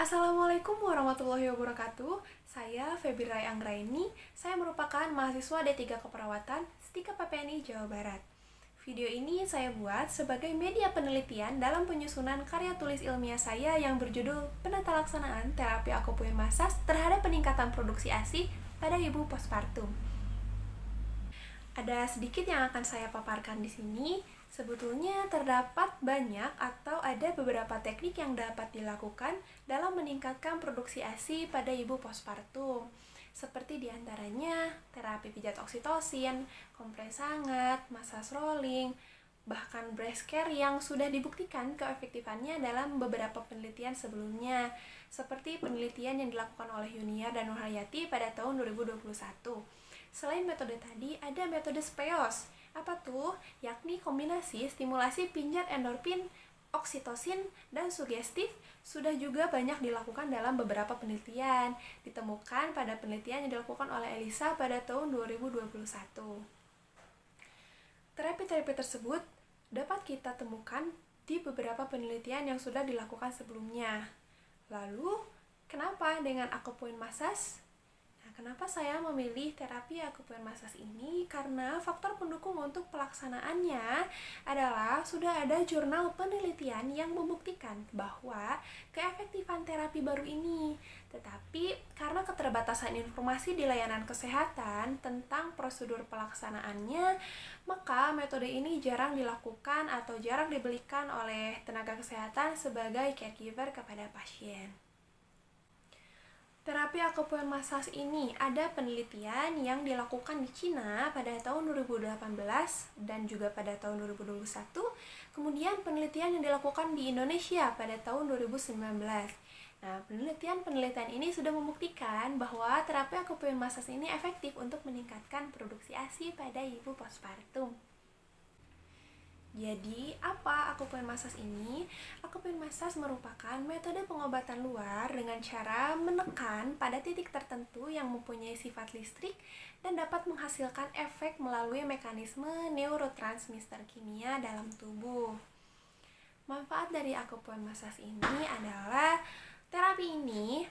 Assalamualaikum warahmatullahi wabarakatuh. Saya Febri Rai Anggraini. Saya merupakan mahasiswa D3 Keperawatan, Stika PPNI Jawa Barat. Video ini saya buat sebagai media penelitian dalam penyusunan karya tulis ilmiah saya yang berjudul Penata Laksanaan Terapi Akupunktur Massage terhadap Peningkatan Produksi ASI pada Ibu Postpartum. Ada sedikit yang akan saya paparkan di sini. Sebetulnya terdapat banyak atau ada beberapa teknik yang dapat dilakukan dalam meningkatkan produksi ASI pada ibu postpartum. Seperti diantaranya terapi pijat oksitosin, kompres hangat, massage rolling, bahkan breast care yang sudah dibuktikan keefektifannya dalam beberapa penelitian sebelumnya, seperti penelitian yang dilakukan oleh Yuniar dan Nurhayati pada tahun 2021. Selain metode tadi, ada metode SPEOS. Apa tuh? Yakni kombinasi stimulasi pijat endorfin, oksitosin, dan sugestif sudah juga banyak dilakukan dalam beberapa penelitian. Ditemukan pada penelitian yang dilakukan oleh Elisa pada tahun 2021. Terapi-terapi tersebut dapat kita temukan di beberapa penelitian yang sudah dilakukan sebelumnya. Lalu, kenapa dengan akupunktur massage? Kenapa saya memilih terapi akupunktur massage ini? Karena faktor pendukung untuk pelaksanaannya adalah sudah ada jurnal penelitian yang membuktikan bahwa keefektifan terapi baru ini. Tetapi karena keterbatasan informasi di layanan kesehatan tentang prosedur pelaksanaannya, maka metode ini jarang dilakukan atau jarang diberikan oleh tenaga kesehatan sebagai caregiver kepada pasien. Terapi akupunktur massage ini ada penelitian yang dilakukan di Cina pada tahun 2018 dan juga pada tahun 2021. Kemudian penelitian yang dilakukan di Indonesia pada tahun 2019. Nah, penelitian ini sudah membuktikan bahwa terapi akupunktur massage ini efektif untuk meningkatkan produksi ASI pada ibu postpartum. Jadi, apa akupunktur massage ini? Akupunktur massage merupakan metode pengobatan luar dengan cara menekan pada titik tertentu yang mempunyai sifat listrik dan dapat menghasilkan efek melalui mekanisme neurotransmitter kimia dalam tubuh. Manfaat dari akupunktur massage ini adalah terapi ini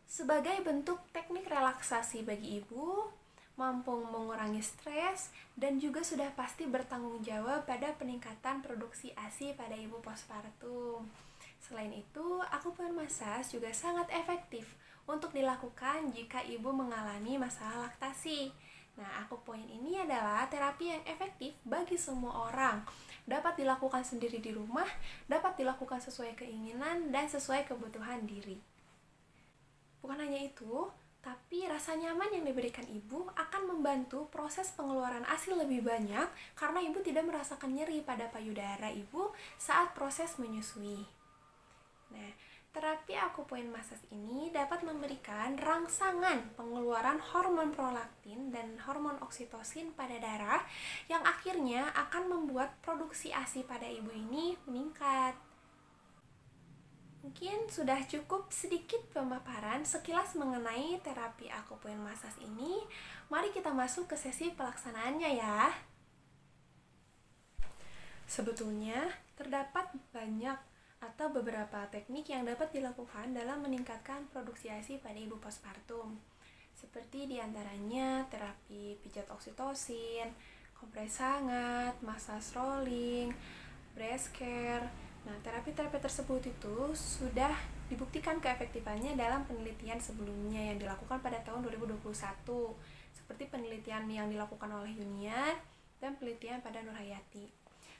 sebagai bentuk teknik relaksasi bagi ibu, mampu mengurangi stres, dan juga sudah pasti bertanggung jawab pada peningkatan produksi ASI pada ibu postpartum. Selain itu, akupunktur massage juga sangat efektif untuk dilakukan jika ibu mengalami masalah laktasi. Nah, akupunktur ini adalah terapi yang efektif bagi semua orang. Dapat dilakukan sendiri di rumah, dapat dilakukan sesuai keinginan dan sesuai kebutuhan diri. Bukan hanya itu, tapi rasa nyaman yang diberikan ibu akan membantu proses pengeluaran ASI lebih banyak karena ibu tidak merasakan nyeri pada payudara ibu saat proses menyusui. Nah, terapi akupunktur massage ini dapat memberikan rangsangan pengeluaran hormon prolaktin dan hormon oksitosin pada darah yang akhirnya akan membuat produksi ASI pada ibu ini meningkat. Mungkin sudah cukup sedikit pemaparan sekilas mengenai terapi akupunktur massage ini. Mari kita masuk ke sesi pelaksanaannya ya. Sebetulnya terdapat banyak atau beberapa teknik yang dapat dilakukan dalam meningkatkan produksi ASI pada ibu postpartum. Seperti diantaranya terapi pijat oksitosin, kompres hangat, massage rolling, breast care. Nah, terapi-terapi tersebut itu sudah dibuktikan keefektifannya dalam penelitian sebelumnya yang dilakukan pada tahun 2021, seperti penelitian yang dilakukan oleh Yuniar dan penelitian pada Nurhayati.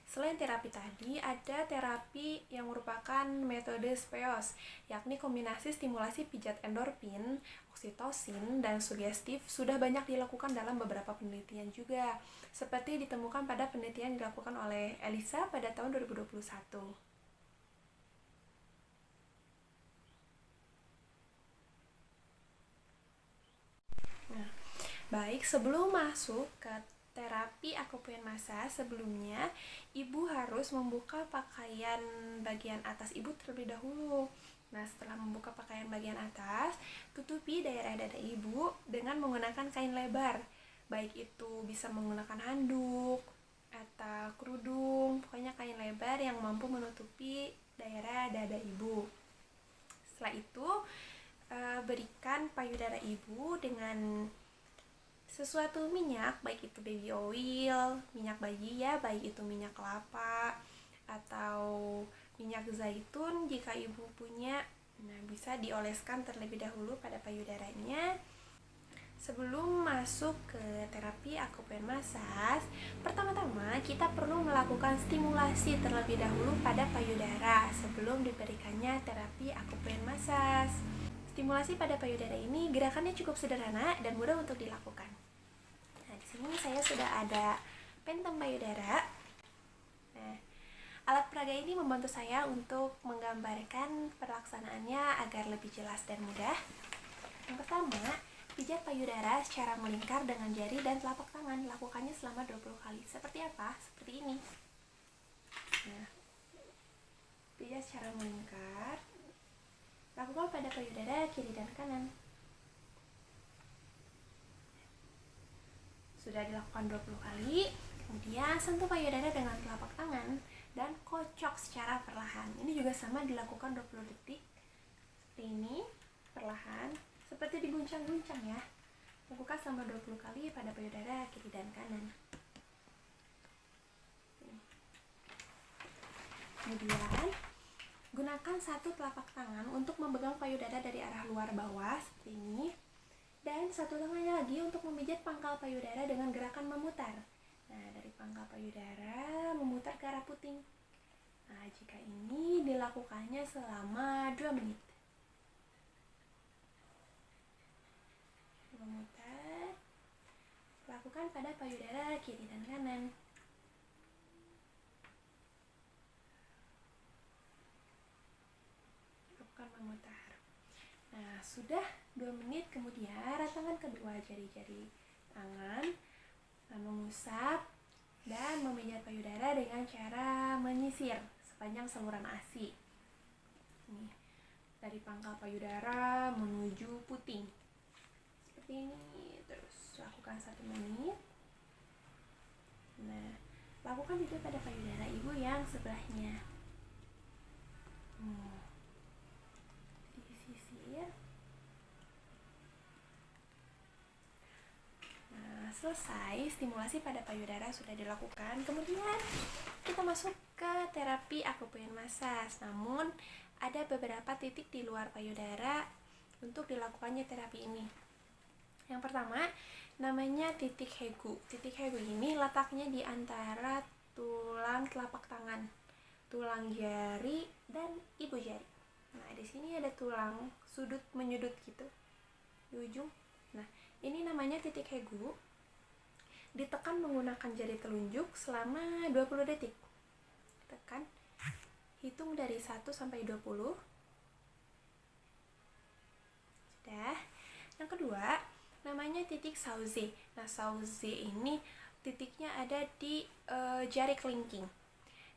Selain terapi tadi, ada terapi yang merupakan metode SPEOS, yakni kombinasi stimulasi pijat endorfin, oksitosin, dan sugestif sudah banyak dilakukan dalam beberapa penelitian juga, seperti ditemukan pada penelitian yang dilakukan oleh Elisa pada tahun 2021. Baik, sebelum masuk ke terapi akupunktur massage, sebelumnya ibu harus membuka pakaian bagian atas ibu terlebih dahulu. Nah, setelah membuka pakaian bagian atas, tutupi daerah dada ibu dengan menggunakan kain lebar. Baik itu bisa menggunakan handuk atau kerudung, pokoknya kain lebar yang mampu menutupi daerah dada ibu. Setelah itu berikan payudara ibu dengan sesuatu minyak, baik itu baby oil, minyak bayi ya, baik itu minyak kelapa atau minyak zaitun jika ibu punya. Nah, bisa dioleskan terlebih dahulu pada payudaranya. Sebelum masuk ke terapi akupen massage, pertama-tama kita perlu melakukan stimulasi terlebih dahulu pada payudara sebelum diberikannya terapi akupen massage. Stimulasi pada payudara ini gerakannya cukup sederhana dan mudah untuk dilakukan. Nah, di sini saya sudah ada pentem payudara. Nah, alat peraga ini membantu saya untuk menggambarkan pelaksanaannya agar lebih jelas dan mudah. Yang pertama, pijat payudara secara melingkar dengan jari dan telapak tangan. Lakukannya selama 20 kali. Seperti apa? Seperti ini. Nah, pijat secara melingkar. Lakukan pada payudara kiri dan kanan. Sudah dilakukan 20 kali. Kemudian sentuh payudara dengan telapak tangan dan kocok secara perlahan. Ini juga sama dilakukan 20 detik. Seperti ini, perlahan. Seperti diguncang-guncang ya. Lakukan selama 20 kali pada payudara kiri dan kanan. Kemudian, gunakan satu telapak tangan untuk memegang payudara dari arah luar bawah seperti ini. Dan satu tangannya lagi untuk memijat pangkal payudara dengan gerakan memutar. Nah, dari pangkal payudara memutar ke arah puting. Nah, jika ini dilakukannya selama 2 menit. Memutar. Lakukan pada payudara kiri dan kanan. Lakukan memutar. Nah, sudah 2 menit kemudian ratangkan kedua jari-jari tangan, mengusap dan memijat payudara dengan cara menyisir sepanjang saluran ASI. Nih, dari pangkal payudara menuju puting. Seperti ini, terus lakukan 1 menit. Nah, lakukan juga pada payudara ibu yang sebelahnya. Disisir. Nah, selesai stimulasi pada payudara sudah dilakukan. Kemudian kita masuk ke terapi akupen massage. Namun ada beberapa titik di luar payudara untuk dilakukannya terapi ini. Yang pertama, namanya titik hegu. Titik hegu ini letaknya di antara tulang telapak tangan, tulang jari, dan ibu jari. Nah, di sini ada tulang sudut menyudut gitu di ujung. Nah, ini namanya titik hegu. Ditekan menggunakan jari telunjuk selama 20 detik. Tekan. Hitung dari 1 sampai 20. Sudah. Yang kedua, namanya titik sauze. Nah, sauze ini titiknya ada di jari kelingking.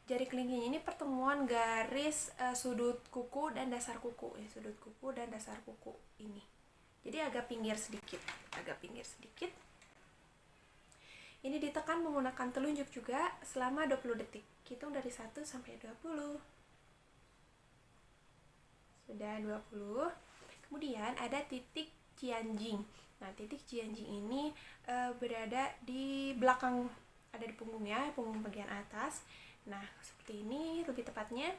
Jari kelingking ini pertemuan garis sudut kuku dan dasar kuku. Sudut kuku dan dasar kuku ini. Jadi agak pinggir sedikit. Ini ditekan menggunakan telunjuk juga selama 20 detik. Hitung dari 1 sampai 20. Sudah 20. Kemudian ada titik jianjing. Nah, titik jianjing ini berada di belakang, ada di punggung ya, punggung bagian atas. Nah, seperti ini lebih tepatnya.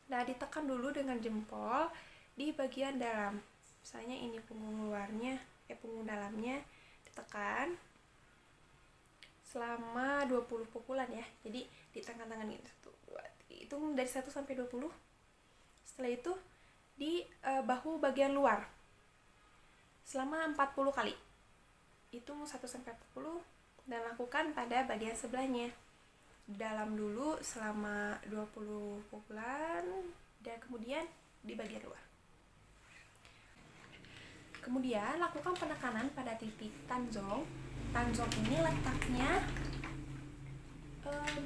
Nah, ditekan dulu dengan jempol di bagian dalam. Misalnya ini punggung luarnya, punggung dalamnya ditekan selama 20 pukulan ya. Jadi di tangan-tangan ini 1, 2, 3. Hitung dari 1 sampai 20. Setelah itu di bahu bagian luar selama 40 kali. Hitung 1 sampai 40 dan lakukan pada bagian sebelahnya. Dalam dulu selama 20 pukulan dan kemudian di bagian luar. Kemudian lakukan penekanan pada titik tanzong. Tanzong ini letaknya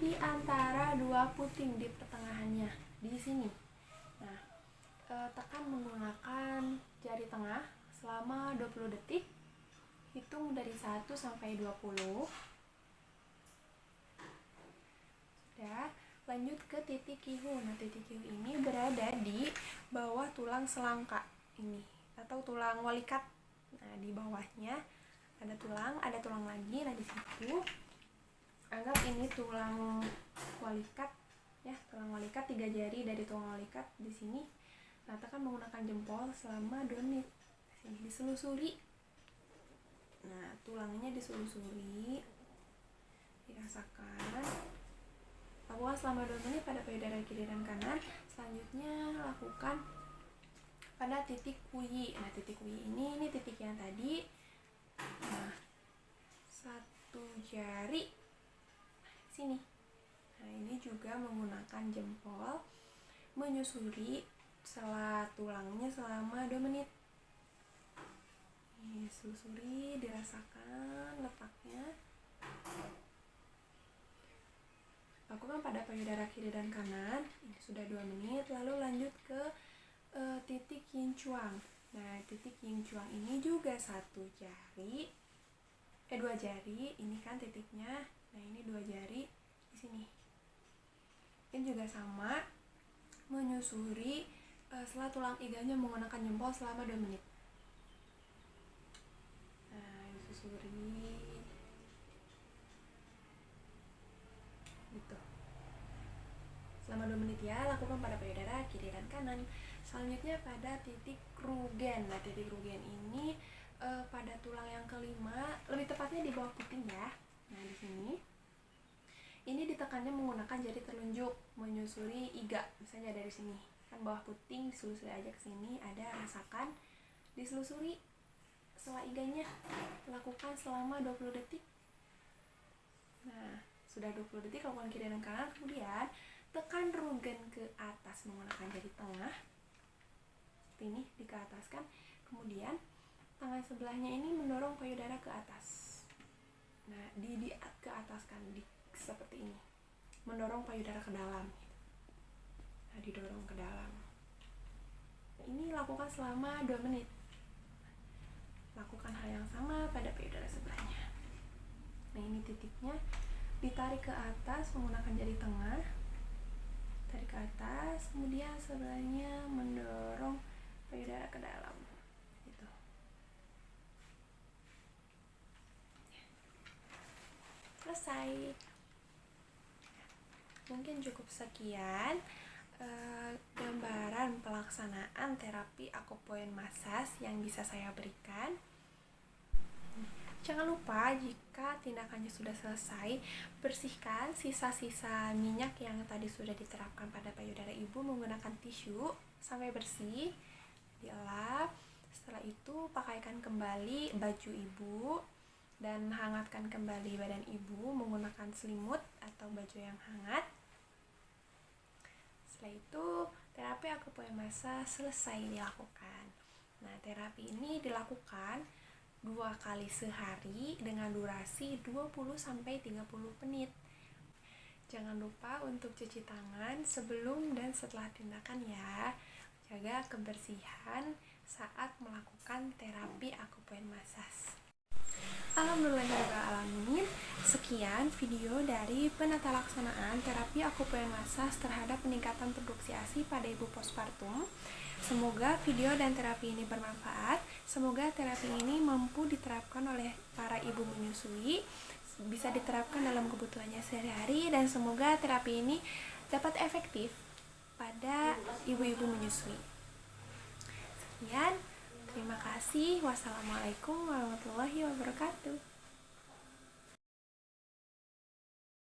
di antara 2 puting di pertengahannya, di sini. Nah, tekan menggunakan jari tengah selama 20 detik. Hitung dari 1 sampai 20. Sudah, lanjut ke titik kihu. Nah, titik kihu ini berada di bawah adalah tulang selangka ini atau tulang walikat. Nah, di bawahnya ada tulang lagi. Nah, di situ anggap ini tulang walikat ya, tulang walikat 3 jari dari tulang walikat di sini. Ratakan menggunakan jempol selama 2 menit. Sini diselusuri. Nah, tulangnya diselusuri, dirasakan. Lakukan selama 2 menit pada payudara kiri dan kanan. Selanjutnya lakukan pada titik kuyi. Nah, titik kuyi ini titik yang tadi. Nah, 1 jari sini. Nah, ini juga menggunakan jempol menyusuri sela tulangnya selama 2 menit. Ini selusuri, dirasakan letaknya. Lakukan pada payudara kiri dan kanan. Ini sudah 2 menit. Lalu lanjut ke titik yin chuang. Nah, titik yin chuang ini juga 2 jari. Ini kan titiknya. Nah, ini 2 jari di sini. Ini juga sama, menyusuri sela tulang iganya menggunakan jempol selama 2 menit. Nah, disusuri gitu selama 2 menit ya. Lakukan pada payudara kiri dan kanan. Selanjutnya pada titik rugen. Nah, titik rugen ini pada tulang yang kelima, lebih tepatnya di bawah puting ya. Nah, di sini ini ditekannya menggunakan jari telunjuk menyusuri iga. Misalnya dari sini kan bawah puting, diselusuri aja ke sini, ada rasakan, diselusuri sela iganya. Lakukan selama 20 detik. Nah, sudah 20 detik lakukan kiri dan kanan. Kemudian tekan rugen ke atas menggunakan jari tengah. Seperti ini, dikeataskan. Kemudian tangan sebelahnya ini mendorong payudara ke atas. Nah, keataskan seperti ini. Mendorong payudara ke dalam. Nah, didorong ke dalam. Ini lakukan selama 2 menit. Lakukan hal yang sama pada payudara sebelahnya. Nah, ini titiknya. Ditarik ke atas menggunakan jari tengah. Tarik ke atas, kemudian sebelahnya mendorong payudara ke dalam. Gitu. Selesai. Mungkin cukup sekian gambaran pelaksanaan terapi akupoint massage yang bisa saya berikan. Jangan lupa jika tindakannya sudah selesai, bersihkan sisa-sisa minyak yang tadi sudah diterapkan pada payudara ibu menggunakan tisu sampai bersih, dielap. Setelah itu pakaikan kembali baju ibu dan hangatkan kembali badan ibu menggunakan selimut atau baju yang hangat. Setelah itu terapi akupoint massage selesai dilakukan. Nah, terapi ini dilakukan 2 kali sehari dengan durasi 20-30 menit. Jangan lupa untuk cuci tangan sebelum dan setelah tindakan ya. Jaga kebersihan saat melakukan terapi akupoint massage. Alhamdulillahirrahmanirrahim. Sekian video dari penata laksanaan terapi akupoint massage terhadap peningkatan produksi ASI pada ibu postpartum. Semoga video dan terapi ini bermanfaat. Semoga terapi ini mampu diterapkan oleh para ibu menyusui, bisa diterapkan dalam kebutuhannya sehari-hari, dan semoga terapi ini dapat efektif pada ibu-ibu menyusui. Sekian, terima kasih. Wassalamualaikum warahmatullahi wabarakatuh.